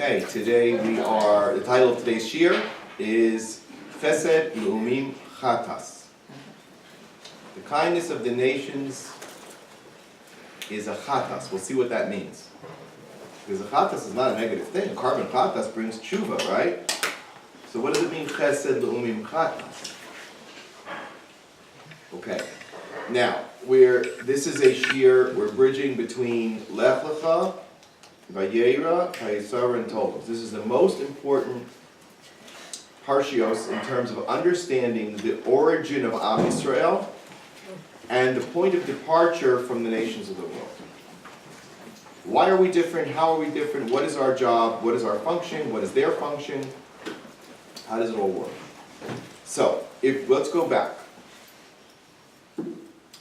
Okay, the title of today's Shiur is Chesed, Leumim, Chatas. The kindness of the nations is a Chatas. We'll see what that means. Because a Chatas is not a negative thing. Carbon Chatas brings tshuva, right? So what does it mean, Chesed, Leumim, Chatas? Okay, now, this is a Shiur, we're bridging between Lech Lecha, Vayera, Vayisara, and Tolos. This is the most important parshios in terms of understanding the origin of Am Yisrael and the point of departure from the nations of the world. Why are we different? How are we different? What is our job? What is our function? What is their function? How does it all work? So, let's go back.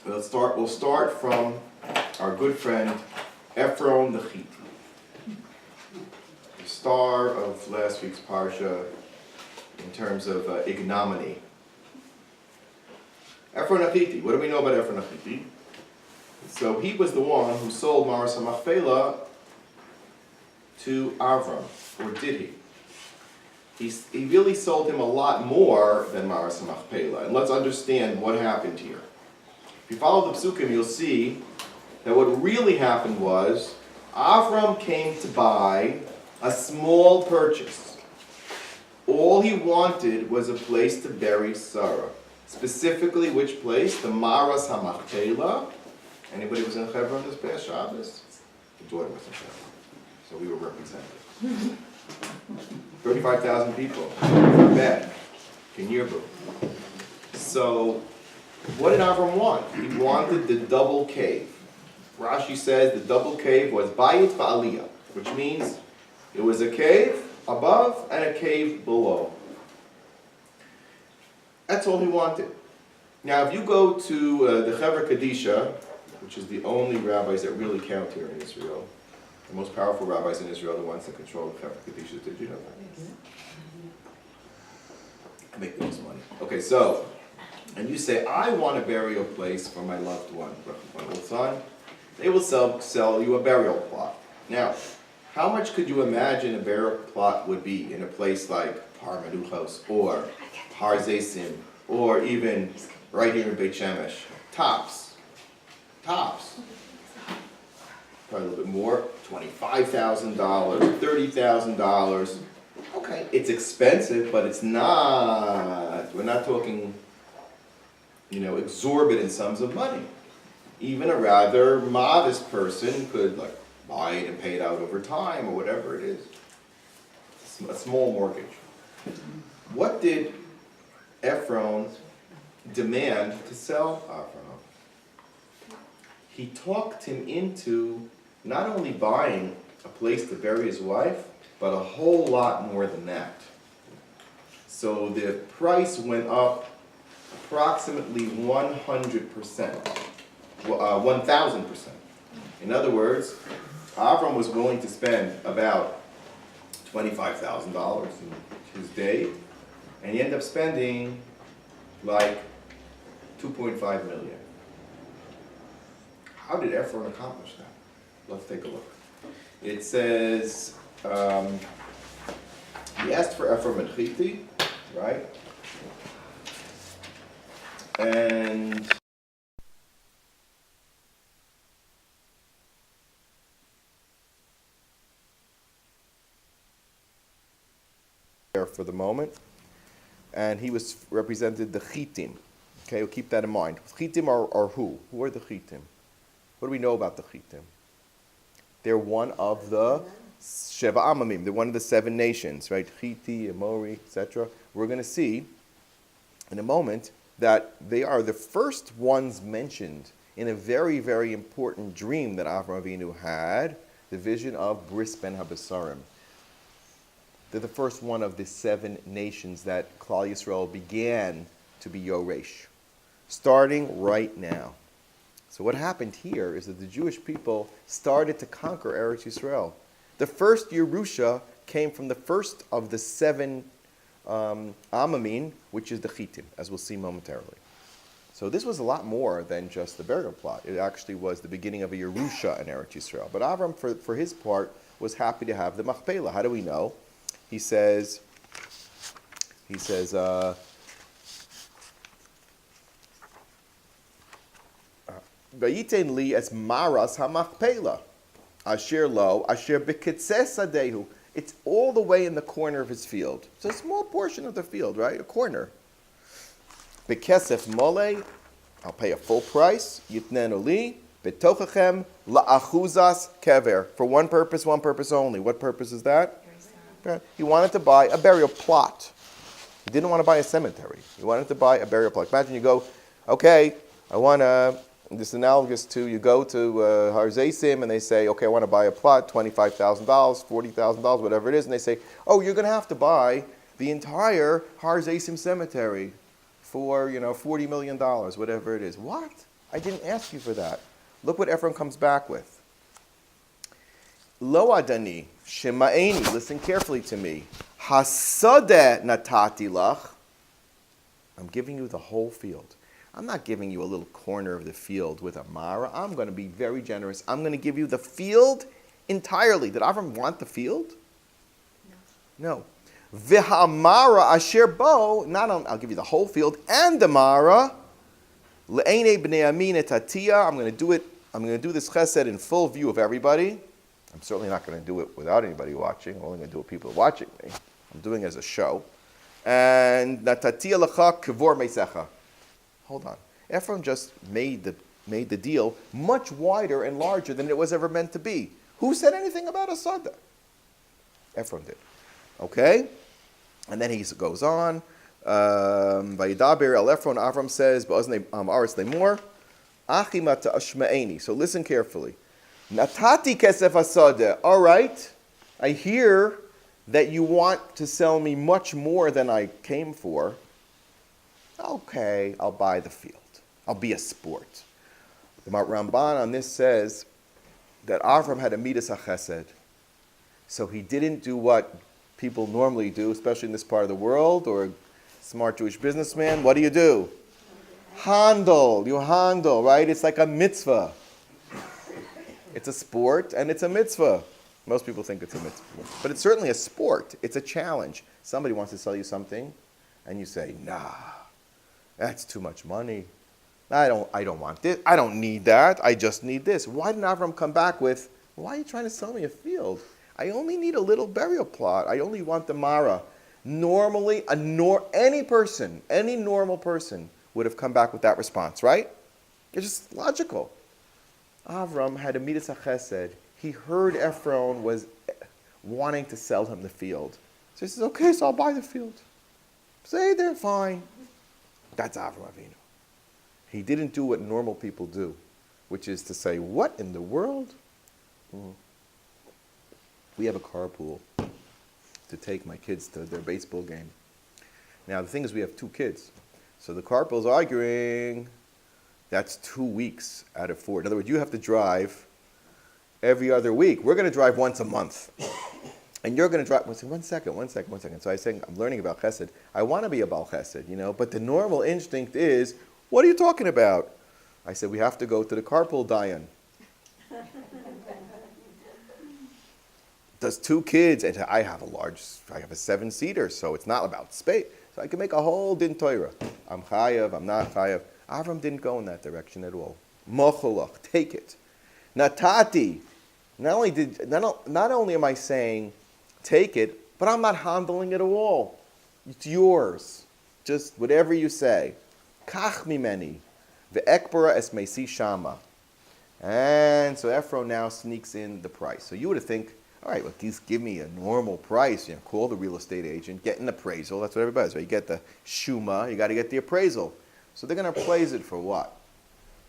We'll start from our good friend Ephron the Chiti, the star of last week's parsha in terms of ignominy. Ephron the Chiti. What do we know about Ephron the Chiti? So he was the one who sold Maras HaMachpelah to Avram, or did he? He really sold him a lot more than Maras HaMachpelah, and let's understand what happened here. If you follow the Psukim, you'll see that what really happened was Avram came to buy a small purchase. All he wanted was a place to bury Sarah. Specifically, which place? The Maras HaMachpelah. Anybody was in Hebron this past Shabbos? The daughter was in Hebron, so we were represented. 35,000 people. Not bad. Kenyirbu. So, what did Avram want? He wanted the double cave. Rashi says the double cave was Bayit Va'aliyah, which means it was a cave above and a cave below. That's all he wanted. Now, if you go to the Chevra Kadisha, which is the only rabbis that really count here in Israel, the most powerful rabbis in Israel, the ones that control the Chevra Kadisha, did you know that? Yes. I make the most money. Okay, so, and you say, I want a burial place for my loved one, my little son. They will sell you a burial plot. Now, how much could you imagine a burial plot would be in a place like Har Menuchos or Har Zesim or even right here in Beit Shemesh? Tops. Probably a little bit more, $25,000, $30,000. Okay, it's expensive, but it's not, we're not talking, exorbitant sums of money. Even a rather modest person could buy it and pay it out over time or whatever it is. A small mortgage. What did Ephron demand to sell Avram? He talked him into not only buying a place to bury his wife, but a whole lot more than that. So the price went up approximately 100%, 1,000%. In other words, Avram was willing to spend about $25,000 in his day, and he ended up spending like $2.5 million. How did Ephron accomplish that? Let's take a look. It says, he asked for Ephron and Chiti, right? And for the moment, and he was represented the Chitim. Okay, we'll keep that in mind. Chitim are who? Who are the Chitim? What do we know about the Chitim? They're one of the Sheva Amamim. They're one of the 7 nations, right? Chiti, Amori, etc. We're going to see in a moment that they are the first ones mentioned in a very, very important dream that Avraham Avinu had, the vision of Bris ben Habesarim. They're the first one of the 7 nations that Klal Yisrael began to be Yoresh, starting right now. So what happened here is that the Jewish people started to conquer Eretz Yisrael. The first Yerusha came from the first of the 7 Amamim, which is the Chitim, as we'll see momentarily. So this was a lot more than just the burial plot. It actually was the beginning of a Yerusha in Eretz Yisrael. But Avram, for his part, was happy to have the machpelah. How do we know? He says, Vayiten li es maras hamachpelah, asher lo, asher bekitzes adehu. It's all the way in the corner of his field. It's a small portion of the field, right? A corner. Bekesef mole, I'll pay a full price. Yitnenu li, betochachem la'achuzas kever. For one purpose only. What purpose is that? He wanted to buy a burial plot. He didn't want to buy a cemetery. He wanted to buy a burial plot. Imagine you go, okay, I want to, this is analogous to you go to Har Zaysim and they say, okay, I want to buy a plot, $25,000, $40,000, whatever it is, and they say, oh, you're going to have to buy the entire Har Zaysim cemetery for, $40 million, whatever it is. What? I didn't ask you for that. Look what Ephraim comes back with. Lo adani, shema'eni, listen carefully to me. Hasadeh natati lach. I'm giving you the whole field. I'm not giving you a little corner of the field with a mara. I'm going to be very generous. I'm going to give you the field entirely. Did Avram want the field? No. V'hamara asher bo, not only, I'll give you the whole field and the mara. Le'ene b'nei amin et hatiyah. I'm going to do this chesed in full view of everybody. I'm certainly not going to do it without anybody watching. I'm only going to do it with people watching me. I'm doing it as a show. And natatiya lecha kivor meisecha. Hold on. Ephraim just made the deal much wider and larger than it was ever meant to be. Who said anything about a sada? Ephraim did. Okay? And then he goes on. Vayidaber el Ephron, Avram says, Aretz lemor, achimata ashma'eni. So listen carefully. Natati kesef asada. All right, I hear that you want to sell me much more than I came for. Okay, I'll buy the field. I'll be a sport. The Ramban on this says that Avram had a midas chesed. So he didn't do what people normally do, especially in this part of the world, or a smart Jewish businessman. What do? Handle. You handle, right? It's like a mitzvah. It's a sport and it's a mitzvah. Most people think it's a mitzvah. But it's certainly a sport. It's a challenge. Somebody wants to sell you something and you say, nah, that's too much money. I don't want this. I don't need that. I just need this. Why didn't Avram come back with, why are you trying to sell me a field? I only need a little burial plot. I only want the Mara. Normally, any normal person would have come back with that response, right? It's just logical. Avram had a midas chesed. He heard Ephron was wanting to sell him the field. So he says, okay, so I'll buy the field. Say they're fine. That's Avram Avinu. He didn't do what normal people do, which is to say, what in the world? We have a carpool to take my kids to their baseball game. Now, the thing is, we have 2 kids. So the carpool's arguing, that's 2 weeks out of 4. In other words, you have to drive every other week. We're going to drive once a month. And you're going to drive, one second. So I was saying, I'm learning about Chesed. I want to be a Baal Chesed, but the normal instinct is, what are you talking about? I said, we have to go to the carpool dayan. Does 2 kids, and I have a 7-seater, so it's not about space. So I can make a whole din Torah. I'm chayav, I'm not chayav. Avram didn't go in that direction at all. Mocholach, take it. Natati, not only am I saying, take it, but I'm not handling it at all. It's yours. Just whatever you say. Kach mimeni, ve'ekbara es meisi shama. And so Ephron now sneaks in the price. So you would think, all right, well, just give me a normal price. Call the real estate agent, get an appraisal. That's what everybody does, right? You get the shuma, you got to get the appraisal. So they're going to appraise it for what?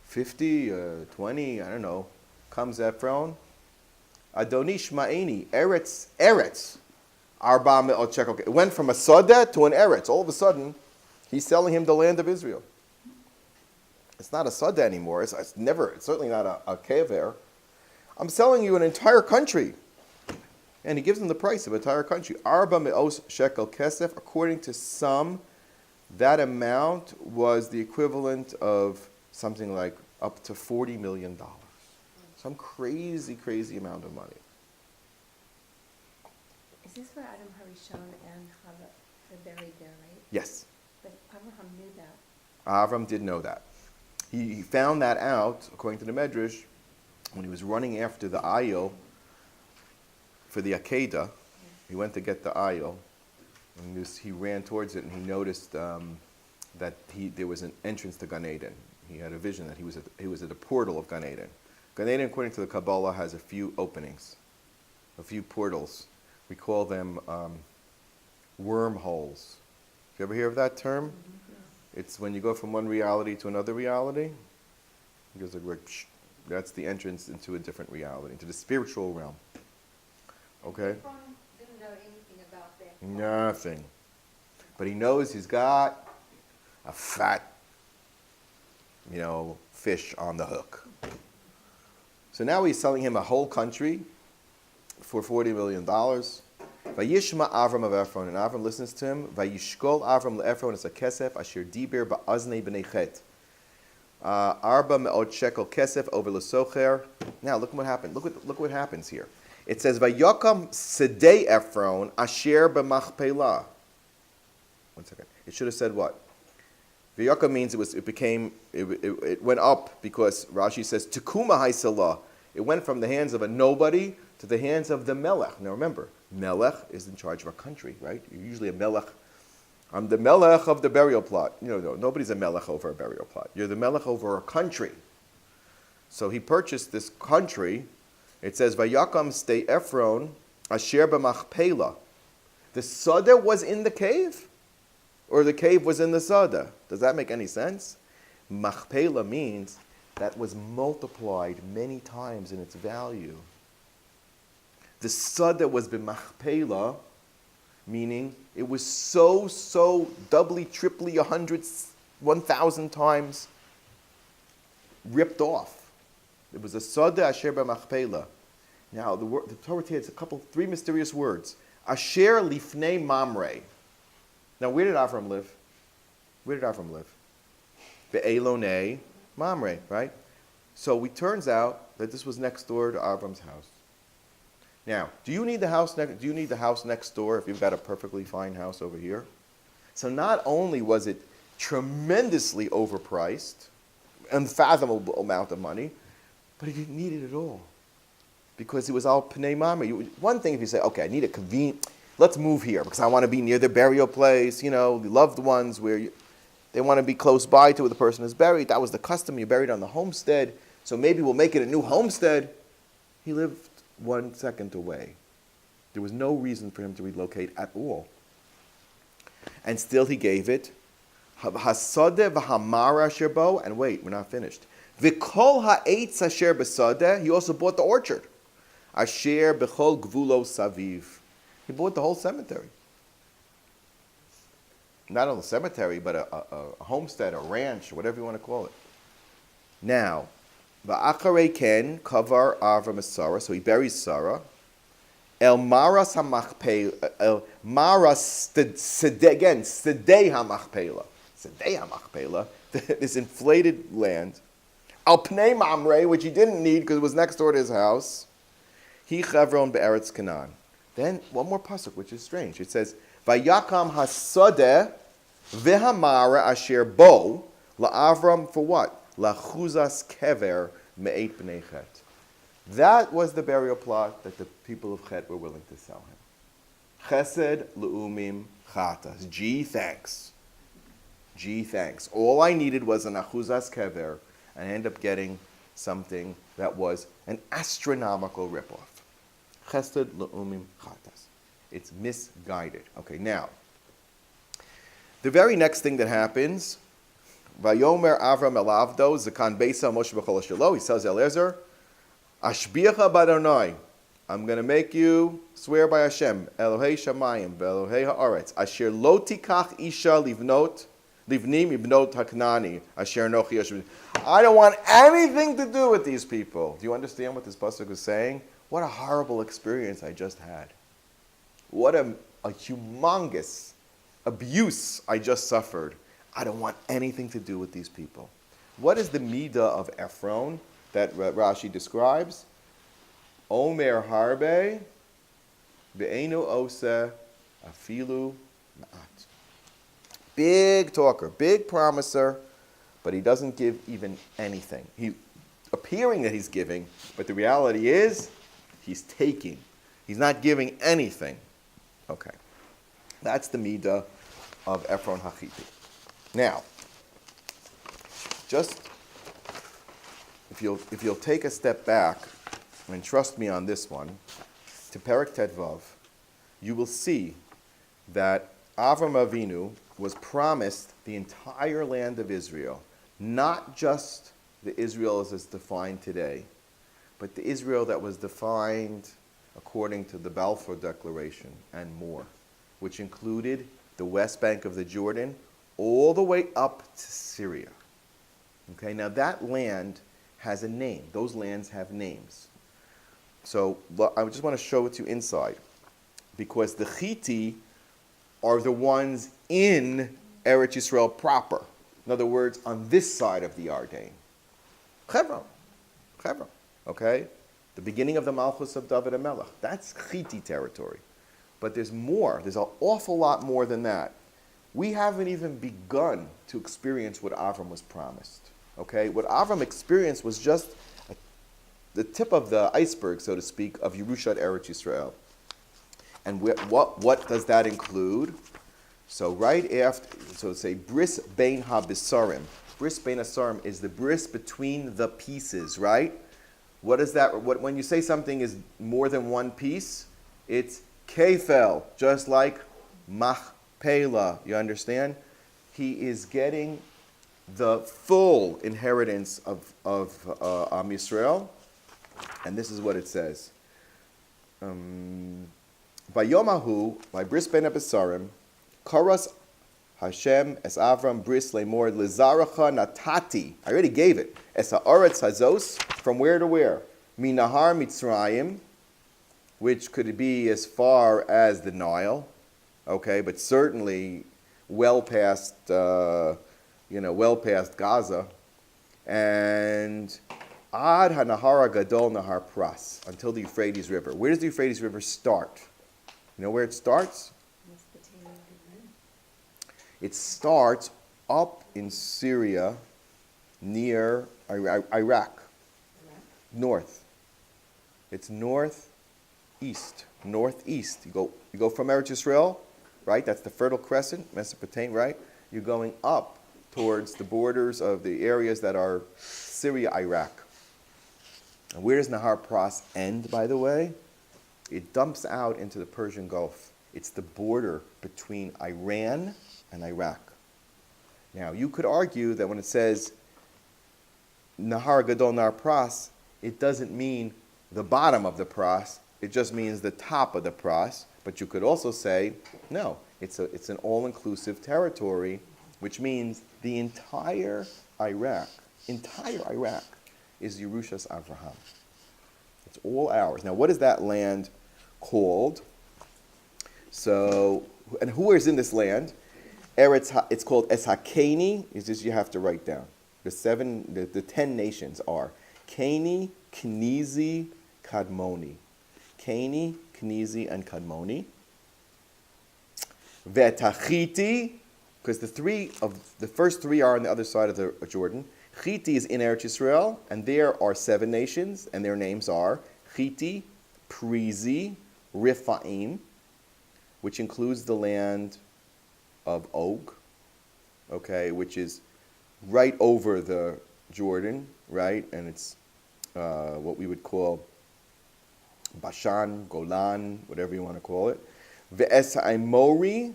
50, 20, I don't know. Comes Ephron. Adoni shma'eni, eretz. Arba me'ot shekel. It went from a sodah to an eretz. All of a sudden, he's selling him the land of Israel. It's not a sodah anymore. It's certainly not a kever. I'm selling you an entire country. And he gives him the price of an entire country. Arba me'os shekel kesef. According to some, that amount was the equivalent of something like up to $40 million. Some crazy, crazy amount of money. Is this where Adam Harishon and Chava are buried there, right? Yes. But Abraham knew that. Avram did know that. He found that out, according to the Medrash, when he was running after the ayil for the Akedah. He went to get the ayil, and he ran towards it, and he noticed that there was an entrance to Gan Eden. He had a vision that he was at the portal of Gan Eden. Gan Eden, according to the Kabbalah, has a few openings, a few portals. We call them wormholes. You ever hear of that term? Mm-hmm. It's when you go from one reality to another reality. It goes like, that's the entrance into a different reality, into the spiritual realm. Okay? Ephron didn't know anything about that. Nothing. But he knows he's got a fat, fish on the hook. So now he's selling him a whole country for $40 million. Vayishma Avram of Ephron, and Avram listens to him. Vayishkol Avram leEphron es kesef asher diber ba'aznei b'nei chet. Arba me'od shekel kesef over l'socher. Now look what happened. Look what happens here. It says Vayakam sedei Ephron asher b'machpelah. 1 second. It should have said what? Vayakam means it went up because Rashi says Tekuma Haisalah. It went from the hands of a nobody to the hands of the Melech. Now remember, Melech is in charge of a country, right? You're usually a Melech. I'm the Melech of the burial plot. No, nobody's a Melech over a burial plot. You're the Melech over a country. So he purchased this country. It says, Vayakam stay Ephron asher b'machpelah. The Sada was in the cave? Or the cave was in the Sada? Does that make any sense? Machpelah means that was multiplied many times in its value. The Sada was b'machpelah, meaning it was so doubly, triply, 1,000 times ripped off. It was a Sada asher b'machpelah. Now the Torah here has three mysterious words. Asher lifnei mamre. Now where did Avram live? Be'elonei mamre, right? So it turns out that this was next door to Avram's house. Now, do you need the house next door if you've got a perfectly fine house over here? So not only was it tremendously overpriced, unfathomable amount of money, but he didn't need it at all. Because it was all Pnei Mamre. One thing if you say, okay, I need a convenient, let's move here because I want to be near the burial place, the loved ones they want to be close by to where the person is buried. That was the custom. You're buried on the homestead, so maybe we'll make it a new homestead. He lived 1 second away. There was no reason for him to relocate at all. And still he gave it. Hasadeh v'hamara sherbo, and wait, we're not finished. V'kol ha'etz asher b'sadeh, he also bought the orchard. Asher b'chol gvulo saviv. He bought the whole cemetery. Not only a cemetery, but a homestead, a ranch, whatever you want to call it. Now, v'acharei ken kavar Avram Sarah, so he buries Sarah. El maras hamachpelah, el maras again, sedei hamachpelah. Sedei hamachpelah, this inflated land. Al pnei mamre, which he didn't need because it was next door to his house. He chavron be'eretz Canaan. Then one more pasuk, which is strange. It says, Vayakam hasadeh v'hamara asher bo la'avram for what? La'chuzas kever me'et b'nei chet. That was the burial plot that the people of Chet were willing to sell him. Chesed, Leumim, Chatas. Gee, thanks. All I needed was an achuzas kever, and I ended up getting something that was an astronomical ripoff. Chesed, Leumim, Chatas. It's misguided. Okay, now, the very next thing that happens, Vayomer Avram elavdo, Zakan Beisa Moshe B'chol Shelo, he tells Eliezer, Ashbiacha Badonai, I'm going to make you swear by Hashem, Elohei Shamayim, Elohei Haaretz, Asher lo tikach isha livnim ibnot haknani, Asher nochi Yashvim. I don't want anything to do with these people. Do you understand what this pasuk is saying? What a horrible experience I just had. What a humongous abuse I just suffered. I don't want anything to do with these people. What is the midah of Ephron that Rashi describes? Omer harbe Ve'enu ose afilu ma'at. Big talker, big promiser, but he doesn't give even anything. He's appearing that he's giving, but the reality is he's taking. He's not giving anything. Okay. That's the midah of Ephron Hachiti. Now, just if you'll take a step back and trust me on this one, to Perek Tet Vav, you will see that Avram Avinu was promised the entire land of Israel, not just the Israel as it's defined today, but the Israel that was defined according to the Balfour Declaration and more, which included the west bank of the Jordan all the way up to Syria. Okay, now that land has a name. Those lands have names. So I just want to show it to you inside, because the Chiti are the ones in Eretz Yisrael proper. In other words, on this side of the Yarden. Hebron. Okay? The beginning of the Malchus of David HaMelech. That's Chiti territory. But there's more. There's an awful lot more than that. We haven't even begun to experience what Avram was promised. Okay? What Avram experienced was just the tip of the iceberg, so to speak, of Yerushat Eretz Yisrael. And what does that include? So right after, so say bris bein ha-bisarim. Bris bein ha-bisarim is the bris between the pieces, right? What is that? When you say something is more than one piece, it's kefel, just like machpelah. You understand? He is getting the full inheritance of Am Yisrael. And this is what it says. By Yomahu, by bris bein ha-bisarim, Karas Hashem es Avram bris lemor lizaracha natati. I already gave it. Es haaretz hazos, from where to where? Minahar Mitzrayim, which could be as far as the Nile, okay, but certainly well past Gaza, and Ad hanahara gadol nahar pras, until the Euphrates River. Where does the Euphrates River start? You know where it starts? It starts up in Syria, near Iraq. North. It's northeast. You go from Eretz Yisrael, right? That's the Fertile Crescent, Mesopotamia, right? You're going up towards the borders of the areas that are Syria, Iraq. And where does Nahar Pras end, by the way? It dumps out into the Persian Gulf. It's the border between Iran and Iraq. Now, you could argue that when it says Nahar Gadol Nahar Pras, it doesn't mean the bottom of the Pras, it just means the top of the Pras. But you could also say, no, it's an all-inclusive territory, which means the entire Iraq is Yerushas Avraham. It's all ours. Now, what is that land called? So, and who is in this land? It's called Eshakeni. It's just you have to write down. The 10 nations are Keni, Kenizi, Kadmoni. Keni, Kenizi, and Kadmoni. Vetachiti, because the first three are on the other side of the Jordan. Chiti is in Eretz Yisrael, and there are 7 nations, and their names are Chiti, Perizi, Rephaim, which includes the land of Og, okay, which is right over the Jordan, right? And it's what we would call Bashan, Golan, whatever you want to call it. Ve'es Ha'imori,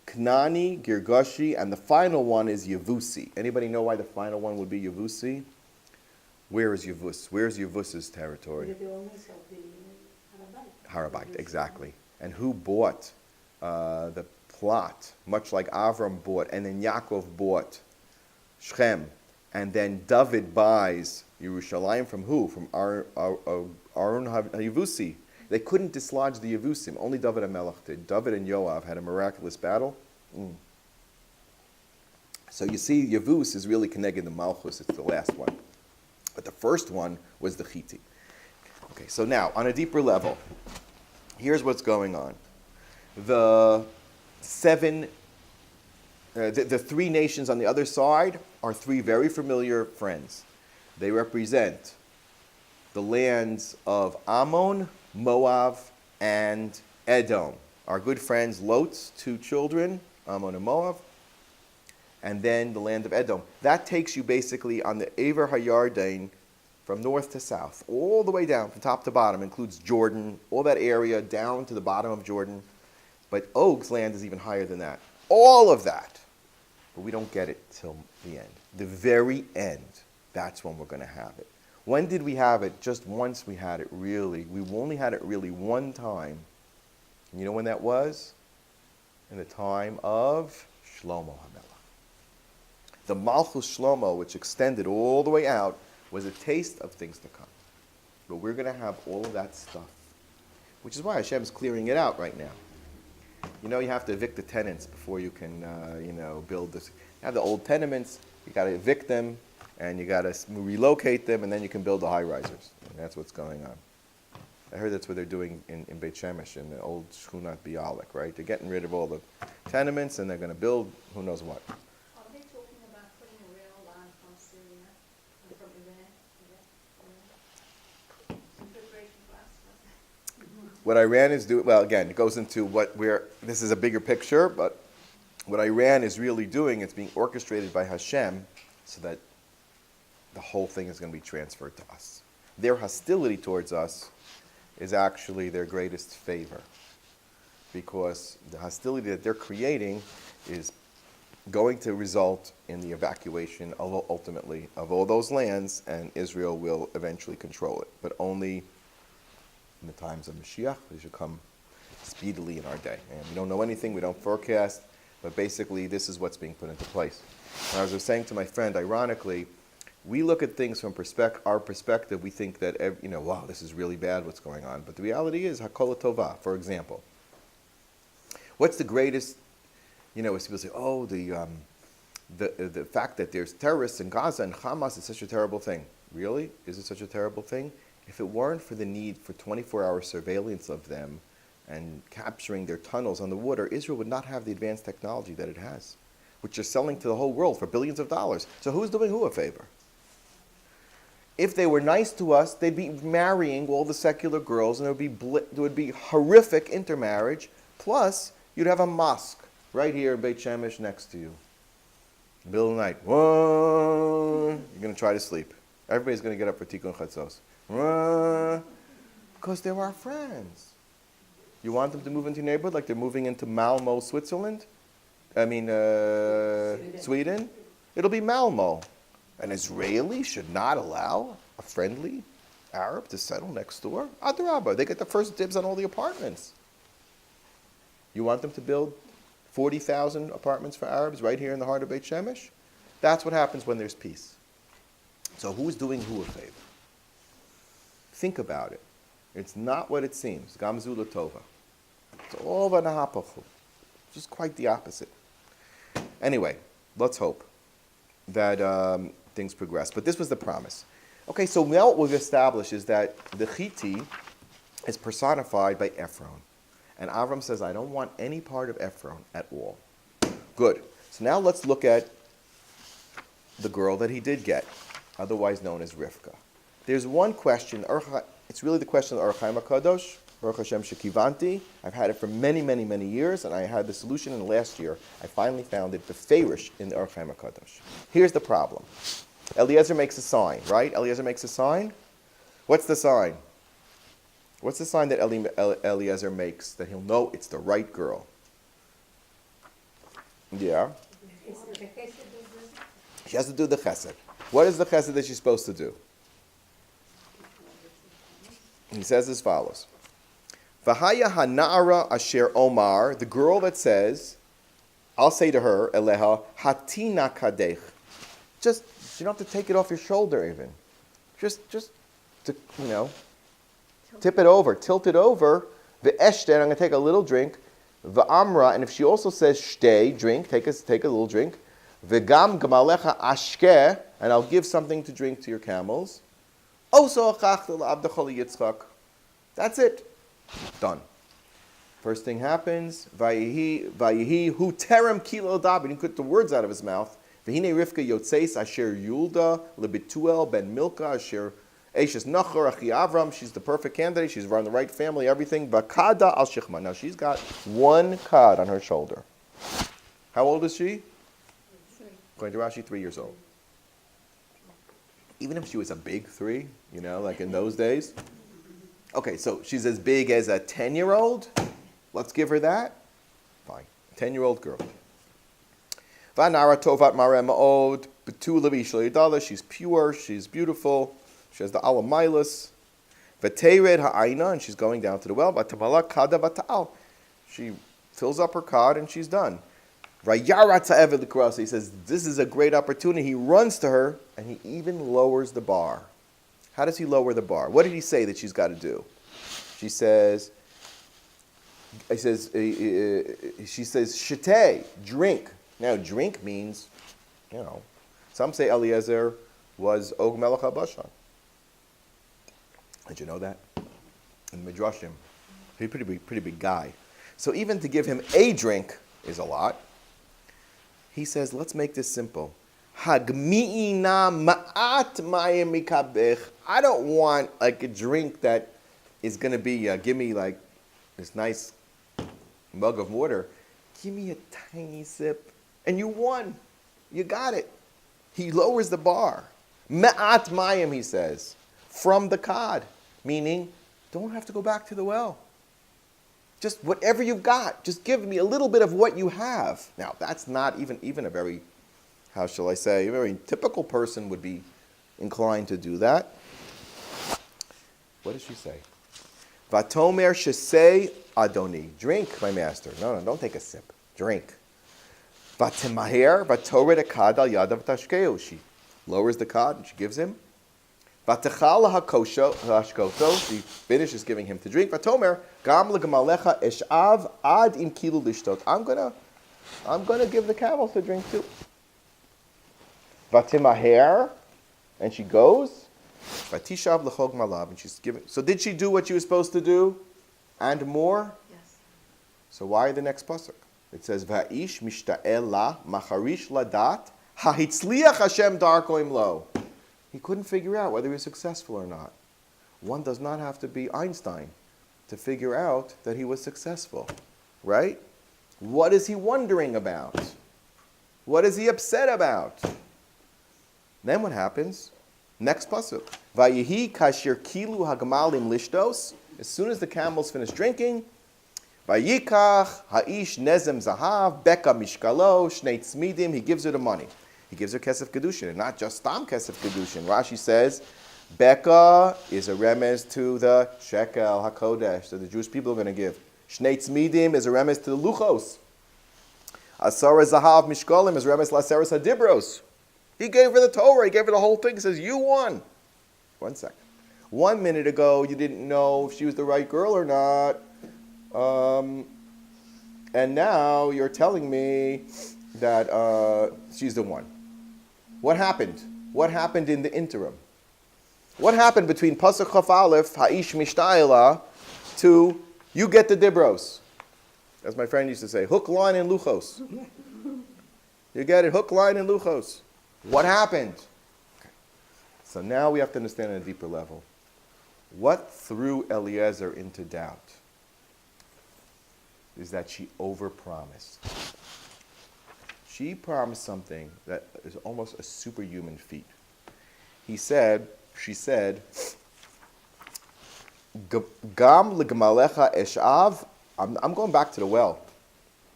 Knani, Girgashi, and the final one is Yevusi. Anybody know why the final one would be Yevusi? Where is Yevus? Where's Yevus's territory? Harabait, exactly. And who bought the plot, much like Avram bought, and then Yaacov bought Shechem, and then David buys Yerushalayim from who? From Aaron HaYevusi. They couldn't dislodge the Yevusim. Only David HaMelech did. David and Yoav had a miraculous battle. So you see, Yevus is really connected to Malchus. It's the last one. But the first one was the Chiti. Okay, so now, on a deeper level, Here's what's going on. The three nations on the other side are three very familiar friends. They represent the lands of Ammon, Moab, and Edom. Our good friends Lot's two children, Ammon and Moab, and then the land of Edom. That takes you basically on the Aver HaYarden from north to south, all the way down from top to bottom, includes Jordan, all that area down to the bottom of Jordan. But Og's land is even higher than that. All of that. But we don't get it till the end. The very end, that's when we're going to have it. When did we have it? Just once we had it, really. We only had it really one time. And you know when that was? In the time of Shlomo HaMelech. The Malchus Shlomo, which extended all the way out, was a taste of things to come. But we're going to have all of that stuff, which is why Hashem's clearing it out right now. You know, you have to evict the tenants before you can, build this. You have the old tenements, you got to evict them, and you got to relocate them, and then you can build the high-risers. And that's what's going on. I heard that's what they're doing in Beit Shemesh, in the old Shkunat Bialik, right? They're getting rid of all the tenements, and they're going to build who knows what. Are they talking about putting a rail line from Syria and from Iran? Some preparation for us? What Iran is doing, well, again, it goes into this is a bigger picture, but what Iran is really doing, it's being orchestrated by Hashem so that the whole thing is going to be transferred to us. Their hostility towards us is actually their greatest favor, because the hostility that they're creating is going to result in the evacuation, ultimately, of all those lands, and Israel will eventually control it, but only in the times of Mashiach. They should come speedily in our day. And we don't know anything, we don't forecast, but basically this is what's being put into place. And as I was saying to my friend, ironically, we look at things from our perspective, we think that, wow, this is really bad, what's going on. But the reality is, Hakol Tova, for example. What's the greatest, as people say, the fact that there's terrorists in Gaza and Hamas is such a terrible thing. Really? Is it such a terrible thing? If it weren't for the need for 24-hour surveillance of them and capturing their tunnels on the water, Israel would not have the advanced technology that it has, which is selling to the whole world for billions of dollars. So who's doing who a favor? If they were nice to us, they'd be marrying all the secular girls, and there would be horrific intermarriage. Plus, you'd have a mosque right here in Beit Shemesh next to you. Middle of the night, whoa, you're going to try to sleep. Everybody's going to get up for Tikkun Chatos. Because they're our friends. You want them to move into your neighborhood like they're moving into Malmo, Sweden? It'll be Malmo. An Israeli should not allow a friendly Arab to settle next door? Adrabah, they get the first dibs on all the apartments. You want them to build 40,000 apartments for Arabs right here in the heart of Beit Shemesh? That's what happens when there's peace. So who's doing who a favor? Think about it. It's not what it seems. Gamzu Latova. It's all v'nahapachu. Just quite the opposite. Anyway, let's hope that things progress. But this was the promise. Okay, so now what we've established is that the Chiti is personified by Ephron. And Avram says, I don't want any part of Ephron at all. Good. So now let's look at the girl that he did get, otherwise known as Rivka. There's one question, it's really the question of Archaim HaKadosh, Baruch Hashem Shekivanti. I've had it for many, many, many years, and I had the solution in last year. I finally found it, Beferish, in the Archaim HaKadosh. Here's the problem. Eliezer makes a sign, right? Eliezer makes a sign. What's the sign? What's the sign that Eliezer makes that he'll know it's the right girl? Yeah. She has to do the chesed. What is the chesed that she's supposed to do? He says as follows. V'haya hana'ara asher omar, the girl that says, I'll say to her, Eleha, hatina kadech. Just, you don't have to take it off your shoulder even. Just to, tip it over, tilt it over. Ve'eshten, I'm going to take a little drink. Ve'amra, and if she also says shtei, drink, take a little drink. Ve'gam gamalecha ashke, and I'll give something to drink to your camels. Oso achach l'abdachol Yitzchak. That's it. Done. First thing happens, Vayihi hu terem kilo dab. He didn't put the words out of his mouth. V'hine Rivka yotzeis asher Yulda lebituel ben Milka asher Eishes Nachor achi Avram. She's the perfect candidate. She's from the right family, everything. Vakada al shichma. Now she's got one kad on her shoulder. How old is she? 3. According to Rashi, 3 years old. Even if she was a big 3, like in those days. Okay, so she's as big as a 10-year-old. Let's give her that. Fine. 10-year-old girl. Vanara tovat mareh ma'od betu levi shel yidala. She's pure. She's beautiful. She has the alamilas. V'teired ha'ayna, and she's going down to the well. V'tabala kada v'ta'al. She fills up her cod and she's done. V'yarat ha'eved l'krasa. He says, this is a great opportunity. He runs to her and he even lowers the bar. How does he lower the bar? What did he say that she's got to do? She says, shetei, drink. Now, drink means, some say Eliezer was Og Melech HaBashan. Did you know that? In Midrashim. He's a pretty big guy. So even to give him a drink is a lot. He says, let's make this simple. Hagmi'ina ma'at mayim mikabech. I don't want like a drink that is going to be, give me like this nice mug of water. Give me a tiny sip. And you won. You got it. He lowers the bar. Ma'at mayim, he says, from the cod. Meaning, don't have to go back to the well. Just whatever you've got. Just give me a little bit of what you have. Now, that's not even a very, how shall I say, a very typical person would be inclined to do that. What does she say? Vatomer shesei adoni. Drink, my master. No, don't take a sip. Drink. Vatimaher vatored akad al yadav tashkeu. She lowers the cod and she gives him. Vatechal hashkoto. She finishes giving him to drink. Vatomer gam legamalecha eshav ad im kilu lishtot. I'm gonna give the camels to drink too. Vatimaher, and she goes. Vatishav lechog malav, and she's giving. So did she do what she was supposed to do, and more? Yes. So why the next pasuk? It says Va'ish mishta'el la macharish ladat hahitzliach Hashem darkoim lo. He couldn't figure out whether he was successful or not. One does not have to be Einstein to figure out that he was successful, right? What is he wondering about? What is he upset about? Then what happens? Next pasuk. Vayihi kashir kilu hagmalim lishtos. As soon as the camels finish drinking, vayikach ha'ish nezem zahav beka mishkalo shnei tzmidim. He gives her the money. He gives her kesef kedushin, and not just stam kesef kedushin. Rashi says, beka is a remez to the shekel hakodesh that the Jewish people are going to give. Shnei tzmidim is a remez to the luchos. Asara zahav mishkalim is remez laseres hadibros. He gave her the Torah. He gave her the whole thing. He says, you won. 1 second. 1 minute ago, you didn't know if she was the right girl or not. And now you're telling me that she's the one. What happened? What happened in the interim? What happened between Pasuk Chaf Aleph, Ha'ish Mishta'ela, to you get the Dibros? As my friend used to say, hook, line, and luchos. You get it, hook, line, and luchos. What happened? Okay. So now we have to understand at a deeper level. What threw Eliezer into doubt is that she overpromised. She promised something that is almost a superhuman feat. She said, Gam l'gmalecha eshav. I'm going back to the well.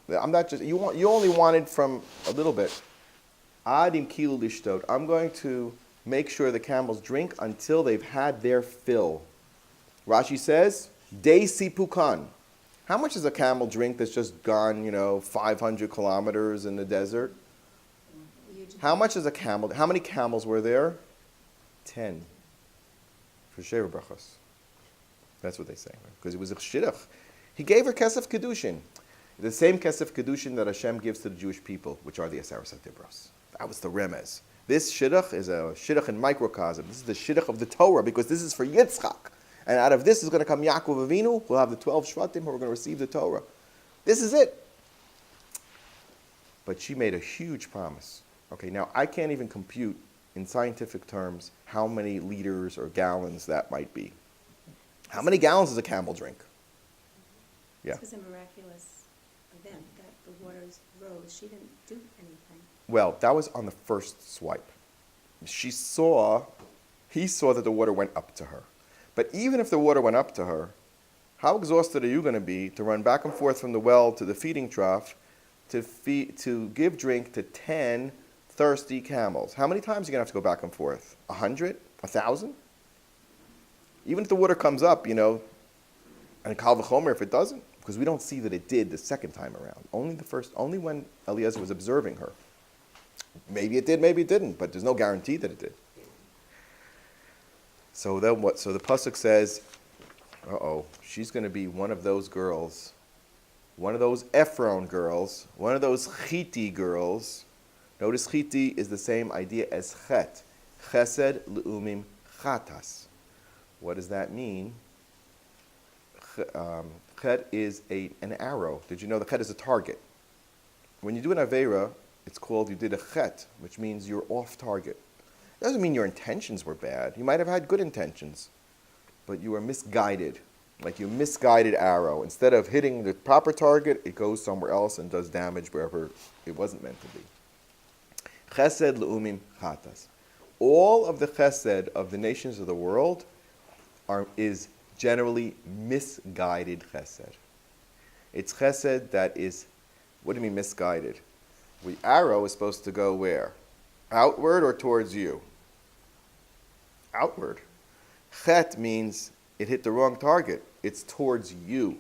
I'm not just you only wanted from a little bit. Adim kilu lishtot. I'm going to make sure the camels drink until they've had their fill. Rashi says, Dei sipukan. How much does a camel drink that's just gone, 500 kilometers in the desert? How much is a camel? How many camels were there? 10. For Sheva Brachos. That's what they say. Because it was a shidduch. He gave her kesef kedushin. The same kesef kedushin that Hashem gives to the Jewish people, which are the Aseres HaDibros. That was the remez. This shidduch is a shidduch in microcosm. This is the shidduch of the Torah, because this is for Yitzchak. And out of this is going to come Yaakov Avinu. We'll have the 12 Shvatim who are going to receive the Torah. This is it. But she made a huge promise. Okay, now I can't even compute in scientific terms how many liters or gallons that might be. How many gallons does a camel drink? Yeah. This was a miraculous event that the waters rose. She didn't do anything. Well, that was on the first swipe. He saw that the water went up to her. But even if the water went up to her, how exhausted are you going to be to run back and forth from the well to the feeding trough to give drink to 10 thirsty camels? How many times are you going to have to go back and forth? 100? 1,000? Even if the water comes up, and Kal V'chomer if it doesn't, because we don't see that it did the second time around. Only when Eliezer was observing her. Maybe it did, maybe it didn't, but there's no guarantee that it did. So then what? So the pasuk says, she's going to be one of those girls, one of those Ephron girls, one of those Chiti girls. Notice Chiti is the same idea as Chet. Chesed, Leumim, Chatas. What does that mean? Chet is an arrow. Did you know the Chet is a target? When you do an Aveira, it's called you did a Chet, which means you're off target. It doesn't mean your intentions were bad. You might have had good intentions, but you were misguided. Like your misguided arrow. Instead of hitting the proper target, it goes somewhere else and does damage wherever it wasn't meant to be. Chesed, Leumim, Chatas. All of the chesed of the nations of the world is generally misguided chesed. It's chesed that is, what do you mean misguided? The arrow is supposed to go where? Outward or towards you? Outward. Chet means it hit the wrong target. It's towards you.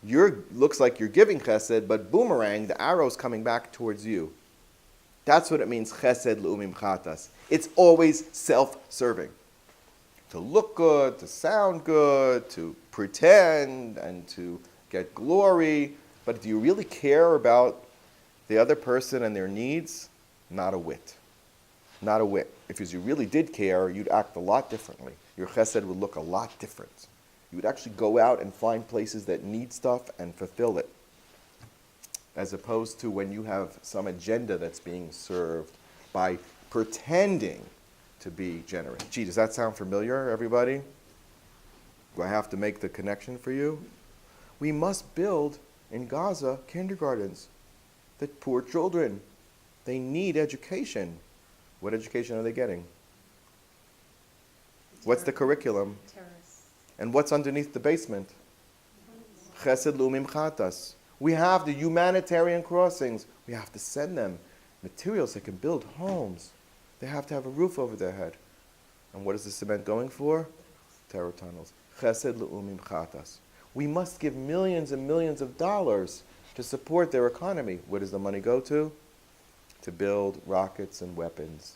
Looks like you're giving chesed, but boomerang, the arrow's coming back towards you. That's what it means, chesed leumim chatas. It's always self-serving. To look good, to sound good, to pretend, and to get glory. But do you really care about the other person and their needs? Not a whit. Not a whit. If you really did care, you'd act a lot differently. Your chesed would look a lot different. You would actually go out and find places that need stuff and fulfill it. As opposed to when you have some agenda that's being served by pretending to be generous. Gee, does that sound familiar, everybody? Do I have to make the connection for you? We must build in Gaza kindergartens. The poor children, they need education. What education are they getting? What's the curriculum? Terrorists. And what's underneath the basement? Chesed Leumim Chatas. We have the humanitarian crossings. We have to send them materials that can build homes. They have to have a roof over their head. And what is the cement going for? Terror tunnels. Chesed Leumim Chatas. We must give millions and millions of dollars to support their economy. Where does the money go to? To build rockets and weapons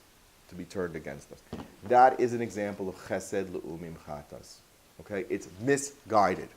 to be turned against us. That is an example of Chesed Leumim Chatas. Okay? It's misguided.